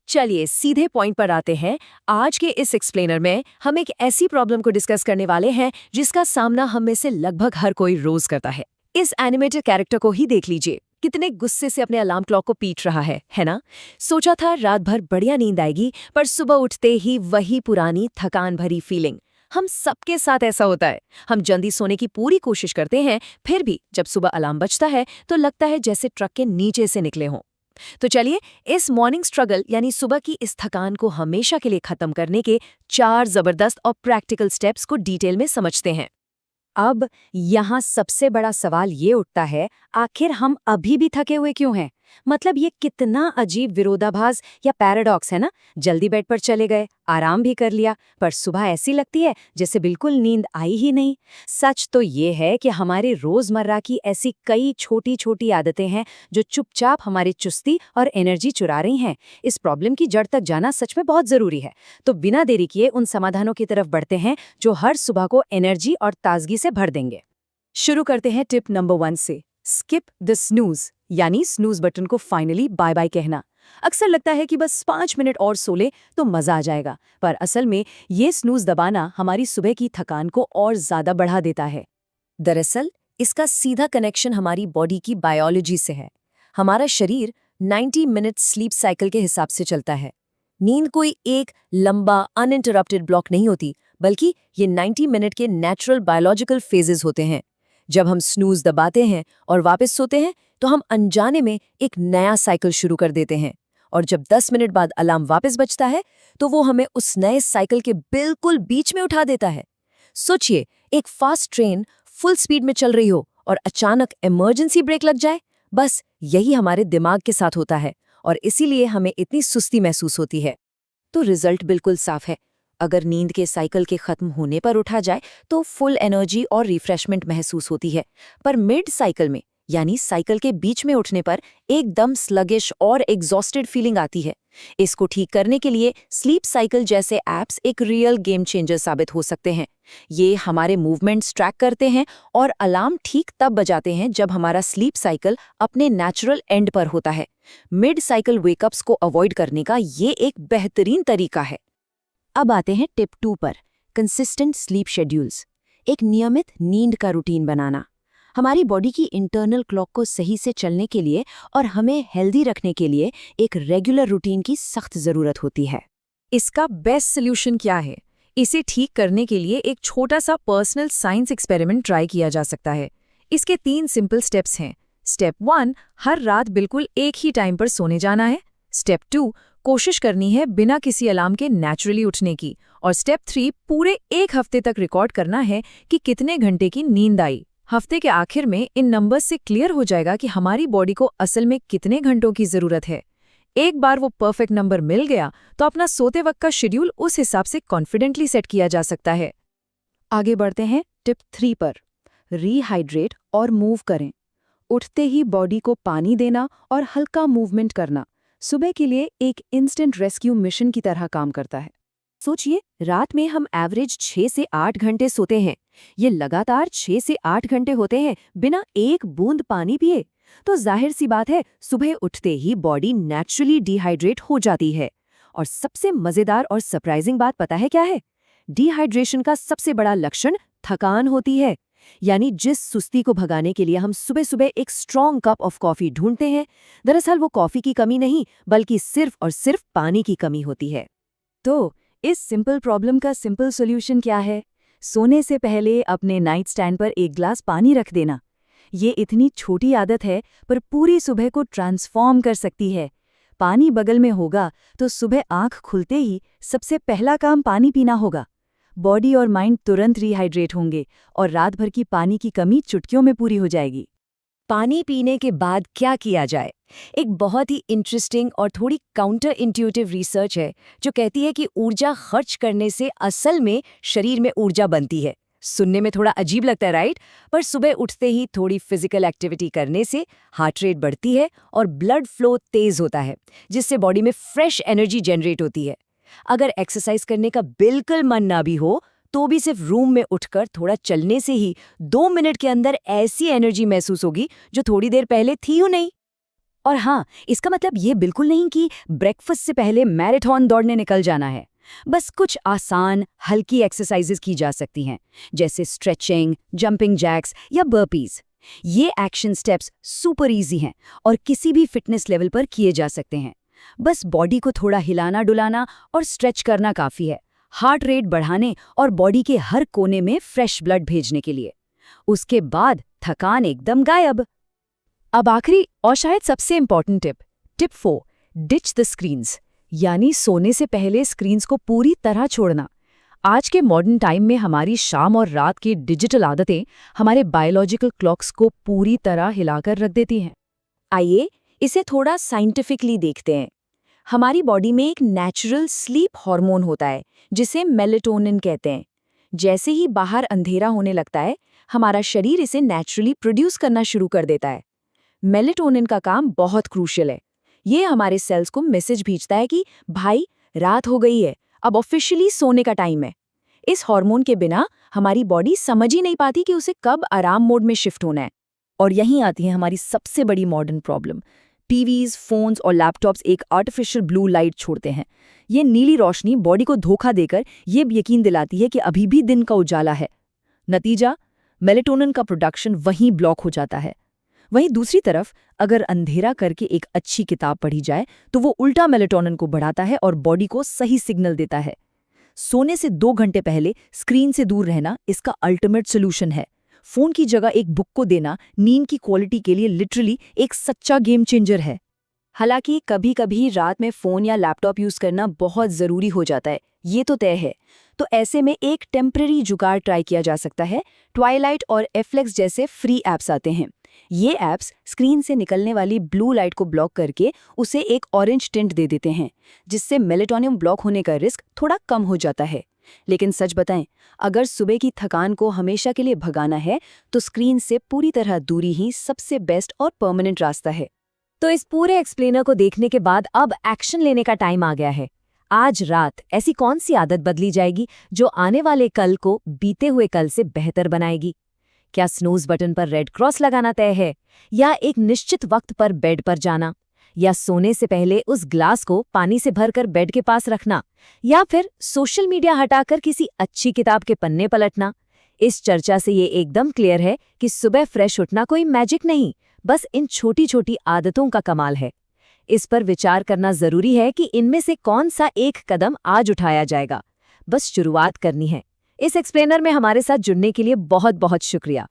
चलिए सीधे पॉइंट पर आते हैं। आज के इस एक्सप्लेनर में हम एक ऐसी प्रॉब्लम को डिस्कस करने वाले हैं जिसका सामना हम में से लगभग हर कोई रोज करता है। इस एनिमेटेड कैरेक्टर को ही देख लीजिए, कितने गुस्से से अपने अलार्म क्लॉक को पीट रहा है ना। सोचा था रात भर बढ़िया नींद आएगी, पर सुबह उठते ही वही पुरानी थकान भरी फीलिंग। हम सबके साथ ऐसा होता है। हम जल्दी सोने की पूरी कोशिश करते हैं, फिर भी जब सुबह अलार्म बजता है तो लगता है जैसे ट्रक के नीचे से निकले हों। तो चलिए इस मॉर्निंग स्ट्रगल यानी सुबह की इस थकान को हमेशा के लिए खत्म करने के 4 जबरदस्त और प्रैक्टिकल स्टेप्स को डिटेल में समझते हैं। अब यहाँ सबसे बड़ा सवाल ये उठता है, आखिर हम अभी भी थके हुए क्यों हैं? मतलब ये कितना अजीब विरोधाभास या पैराडॉक्स है ना। जल्दी बेड पर चले गए, आराम भी कर लिया, पर सुबह ऐसी लगती है जैसे बिल्कुल नींद आई ही नहीं। सच तो ये है कि हमारे रोजमर्रा की ऐसी कई छोटी छोटी आदतें हैं जो चुपचाप हमारी चुस्ती और एनर्जी चुरा रही हैं। इस प्रॉब्लम की जड़ तक जाना सच में बहुत जरूरी है। तो बिना देरी किए उन समाधानों की तरफ बढ़ते हैं जो हर सुबह को एनर्जी और ताजगी से भर देंगे। शुरू करते हैं टिप नंबर 1 से, स्किप द स्नूज यानी स्नूज बटन को फाइनली बाय बाय कहना। अक्सर लगता है कि बस 5 मिनट और सो ले तो मजा आ जाएगा, पर असल में ये स्नूज दबाना हमारी सुबह की थकान को और ज्यादा बढ़ा देता है। दरअसल इसका सीधा कनेक्शन हमारी बॉडी की बायोलॉजी से है। हमारा शरीर 90 मिनट स्लीप साइकिल के हिसाब से चलता है। नींद कोई एक लंबा अनइंटरप्टेड ब्लॉक नहीं होती, बल्कि ये 90 मिनट के नेचुरल बायोलॉजिकल फेजेस होते हैं। जब हम स्नूज दबाते हैं और वापस सोते हैं तो हम अनजाने में एक नया साइकिल शुरू कर देते हैं, और जब 10 मिनट बाद अलार्म वापस बजता है तो वो हमें उस नए साइकिल के बिल्कुल बीच में उठा देता है। सोचिए, एक फास्ट ट्रेन फुल स्पीड में चल रही हो और अचानक इमरजेंसी ब्रेक लग जाए। बस यही हमारे दिमाग के साथ होता है, और इसीलिए हमें इतनी सुस्ती महसूस होती है। तो रिजल्ट बिल्कुल साफ है। अगर नींद के साइकिल के खत्म होने पर उठा जाए तो फुल एनर्जी और रिफ्रेशमेंट महसूस होती है, पर मिड साइकिल में यानी साइकिल के बीच में उठने पर एकदम स्लगिश और एग्जॉस्टेड फीलिंग आती है। इसको ठीक करने के लिए स्लीप साइकिल जैसे ऐप्स एक रियल गेम चेंजर साबित हो सकते हैं। ये हमारे मूवमेंट्स ट्रैक करते हैं और अलार्म ठीक तब बजाते हैं जब हमारा स्लीप साइकिल अपने नेचुरल एंड पर होता है। मिड साइकिल वेकअप्स को अवॉइड करने का ये एक बेहतरीन तरीका है। अब आते हैं टिप 2 पर, कंसिस्टेंट स्लीप शेड्यूल्स। एक नियमित नींद का रूटीन बनाना। हमारी बॉडी की इंटरनल क्लॉक को सही से चलने के लिए और हमें हेल्दी रखने के लिए एक रेगुलर रूटीन की सख्त जरूरत होती है। इसका बेस्ट सोल्यूशन क्या है? इसे ठीक करने के लिए एक छोटा सा पर्सनल साइंस एक्सपेरिमेंट ट्राई किया जा सकता है। इसके 3 सिंपल स्टेप्स हैं। स्टेप 1, हर रात बिल्कुल एक ही टाइम पर सोने जाना है। स्टेप 2, कोशिश करनी है बिना किसी अलार्म के नेचुरली उठने की। और स्टेप 3, पूरे 1 हफ्ते तक रिकॉर्ड करना है कि कितने घंटे की नींद आई। हफ्ते के आखिर में इन नंबर्स से क्लियर हो जाएगा कि हमारी बॉडी को असल में कितने घंटों की जरूरत है। एक बार वो परफेक्ट नंबर मिल गया तो अपना सोते वक्त का शेड्यूल उस हिसाब से कॉन्फिडेंटली सेट किया जा सकता है। आगे बढ़ते हैं टिप 3 पर, रीहाइड्रेट और मूव करें। उठते ही बॉडी को पानी देना और हल्का मूवमेंट करना सुबह के लिए एक इंस्टेंट रेस्क्यू मिशन की तरह काम करता है। सोचिए, रात में हम एवरेज 6 से 8 घंटे सोते हैं। ये लगातार 6 से 8 घंटे होते हैं बिना एक बूंद पानी पिए। तो जाहिर सी बात है, सुबह उठते ही बॉडी नेचुरली डिहाइड्रेट हो जाती है। और सबसे मजेदार और सरप्राइजिंग बात पता है क्या है? डिहाइड्रेशन का सबसे बड़ा लक्षण थकान होती है। यानी जिस सुस्ती को भगाने के लिए हम सुबह सुबह एक स्ट्रॉन्ग कप ऑफ कॉफी ढूंढते हैं, दरअसल वो कॉफी की कमी नहीं, बल्कि सिर्फ और सिर्फ पानी की कमी होती है। तो इस सिंपल प्रॉब्लम का सिंपल सॉल्यूशन क्या है? सोने से पहले अपने नाइट स्टैंड पर एक ग्लास पानी रख देना। ये इतनी छोटी आदत है, पर पूरी सुबह को ट्रांसफॉर्म कर सकती है। पानी बगल में होगा तो सुबह आंख खुलते ही सबसे पहला काम पानी पीना होगा। बॉडी और माइंड तुरंत रिहाइड्रेट होंगे और रात भर की पानी की कमी चुटकियों में पूरी हो जाएगी। पानी पीने के बाद क्या किया जाए? एक बहुत ही इंटरेस्टिंग और थोड़ी काउंटर इंट्यूटिव रिसर्च है जो कहती है कि ऊर्जा खर्च करने से असल में शरीर में ऊर्जा बनती है। सुनने में थोड़ा अजीब लगता है, राइट? पर सुबह उठते ही थोड़ी फिजिकल एक्टिविटी करने से हार्ट रेट बढ़ती है और ब्लड फ्लो तेज होता है, जिससे बॉडी में फ्रेश एनर्जी जनरेट होती है। अगर एक्सरसाइज करने का बिल्कुल मन ना भी हो तो भी सिर्फ रूम में उठकर थोड़ा चलने से ही 2 मिनट के अंदर ऐसी एनर्जी महसूस होगी जो थोड़ी देर पहले थी ही नहीं। और हाँ, इसका मतलब ये बिल्कुल नहीं कि ब्रेकफास्ट से पहले मैराथन दौड़ने निकल जाना है। बस कुछ आसान, हल्की एक्सरसाइजेज की जा सकती हैं, जैसे स्ट्रेचिंग, जंपिंग जैक्स या बर्पीज। ये एक्शन स्टेप्स सुपर इजी हैं और किसी भी फिटनेस लेवल पर किए जा सकते हैं। बस बॉडी को थोड़ा हिलाना डुलाना और स्ट्रेच करना काफ़ी है, हार्ट रेट बढ़ाने और बॉडी के हर कोने में फ्रेश ब्लड भेजने के लिए। उसके बाद थकान एकदम गायब। अब आखिरी और शायद सबसे important tip 4, ditch the screens, यानी सोने से पहले स्क्रीन्स को पूरी तरह छोड़ना। आज के मॉडर्न टाइम में हमारी शाम और रात की डिजिटल आदतें हमारे बायोलॉजिकल क्लॉक्स को पूरी तरह हिलाकर रख देती हैं। आइए इसे थोड़ा साइंटिफिकली देखते हैं। हमारी बॉडी में एक नेचुरल स्लीप हार्मोन होता है जिसे मेलेटोनिन कहते हैं। जैसे ही बाहर अंधेरा होने लगता है, हमारा शरीर इसे नेचुरली प्रोड्यूस करना शुरू कर देता है। मेलेटोनिन का काम बहुत क्रूशियल है। ये हमारे सेल्स को मैसेज भेजता है कि भाई रात हो गई है, अब ऑफिशियली सोने का टाइम है। इस हार्मोन के बिना हमारी बॉडी समझ ही नहीं पाती कि उसे कब आराम मोड में शिफ्ट होना है। और यहीं आती है हमारी सबसे बड़ी मॉडर्न प्रॉब्लम। टीवीज, फोन्स और लैपटॉप्स एक आर्टिफिशियल ब्लू लाइट छोड़ते हैं। ये नीली रोशनी बॉडी को धोखा देकर ये यकीन दिलाती है कि अभी भी दिन का उजाला है। नतीजा, मेलेटोनिन का प्रोडक्शन वहीं ब्लॉक हो जाता है। वहीं दूसरी तरफ अगर अंधेरा करके एक अच्छी किताब पढ़ी जाए तो वो उल्टा मेलेटोनिन को बढ़ाता है और बॉडी को सही सिग्नल देता है। सोने से 2 घंटे पहले स्क्रीन से दूर रहना इसका अल्टीमेट सोल्यूशन है। फोन की जगह एक बुक को देना नींद की क्वालिटी के लिए लिटरली एक सच्चा गेम चेंजर है। हालांकि कभी कभी रात में फ़ोन या लैपटॉप यूज़ करना बहुत ज़रूरी हो जाता है, ये तो तय है। तो ऐसे में एक टेम्परेरी जुगाड़ ट्राई किया जा सकता है। ट्वाइलाइट और एफ्लेक्स जैसे फ्री ऐप्स आते हैं। ये ऐप्स स्क्रीन से निकलने वाली ब्लू लाइट को ब्लॉक करके उसे एक ऑरेंज टिंट दे देते हैं, जिससे मेलेटोनिन ब्लॉक होने का रिस्क थोड़ा कम हो जाता है। लेकिन सच बताएं, अगर सुबह की थकान को हमेशा के लिए भगाना है तो स्क्रीन से पूरी तरह दूरी ही सबसे बेस्ट और परमानेंट रास्ता है। तो इस पूरे एक्सप्लेनर को देखने के बाद अब एक्शन लेने का टाइम आ गया है। आज रात ऐसी कौन सी आदत बदली जाएगी जो आने वाले कल को बीते हुए कल से बेहतर बनाएगी? क्या स्नूज बटन पर रेड क्रॉस लगाना तय है, या एक निश्चित वक्त पर बेड पर जाना, या सोने से पहले उस ग्लास को पानी से भरकर बेड के पास रखना, या फिर सोशल मीडिया हटाकर किसी अच्छी किताब के पन्ने पलटना? इस चर्चा से ये एकदम क्लियर है कि सुबह फ्रेश उठना कोई मैजिक नहीं, बस इन छोटी छोटी आदतों का कमाल है। इस पर विचार करना जरूरी है कि इनमें से कौन सा एक कदम आज उठाया जाएगा। बस शुरुआत करनी है। इस एक्सप्लेनर में हमारे साथ जुड़ने के लिए बहुत बहुत शुक्रिया।